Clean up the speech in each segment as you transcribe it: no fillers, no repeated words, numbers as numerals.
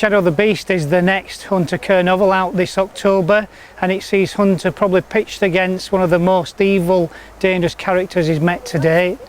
Shadow of the Beast is the next Hunter Kerr novel out this October, and it sees Hunter probably pitched against one of the most evil, dangerous characters he's met to date.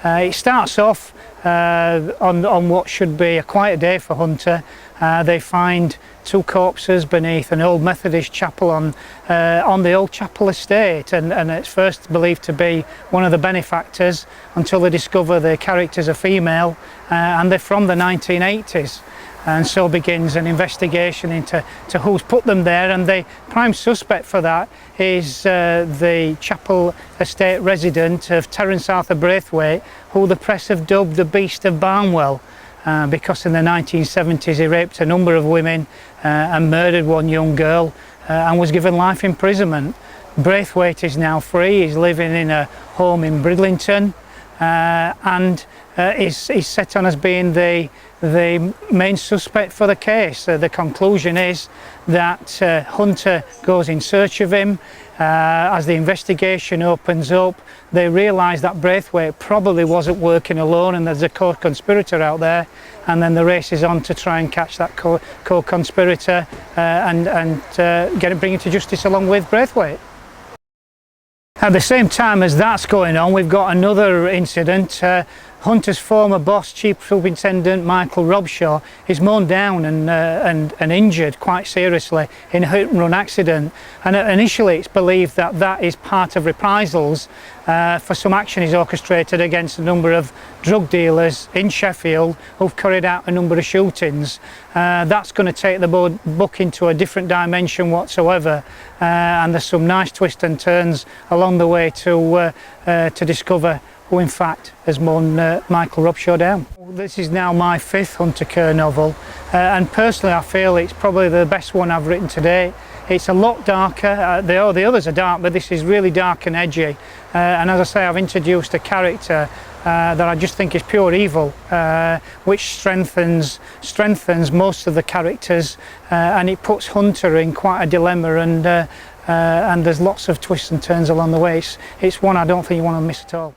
It starts off on what should be a quiet day for Hunter. They find two corpses beneath an old Methodist chapel on the old chapel estate, and it's first believed to be one of the benefactors until they discover the characters are female, and they're from the 1980s. And so begins an investigation into who's put them there, and the prime suspect for that is the chapel estate resident of Terence Arthur Braithwaite, who the press have dubbed the Beast of Barnwell, because in the 1970s he raped a number of women and murdered one young girl and was given life imprisonment. Braithwaite is now free. He's living in a home in Bridlington, and is set on as being the main suspect for the case. The conclusion is that Hunter goes in search of him. As the investigation opens up, they realise that Braithwaite probably wasn't working alone and there's a co-conspirator out there, and then the race is on to try and catch that co-conspirator and bring him to justice along with Braithwaite. At the same time as that's going on, we've got another incident. Hunter's former boss, Chief Superintendent Michael Robshaw, is mown down and injured quite seriously in a hit-and-run accident. And initially it's believed that that is part of reprisals for some action he's orchestrated against a number of drug dealers in Sheffield who've carried out a number of shootings. That's going to take the book into a different dimension whatsoever, and there's some nice twists and turns along the way to discover who in fact has mown Michael Robshaw down. This is now my 5th Hunter Kerr novel, and personally I feel it's probably the best one I've written to date. It's a lot darker. The others are dark, but this is really dark and edgy, and as I say, I've introduced a character that I just think is pure evil, which strengthens most of the characters, and it puts Hunter in quite a dilemma, and there's lots of twists and turns along the way. It's one I don't think you want to miss at all.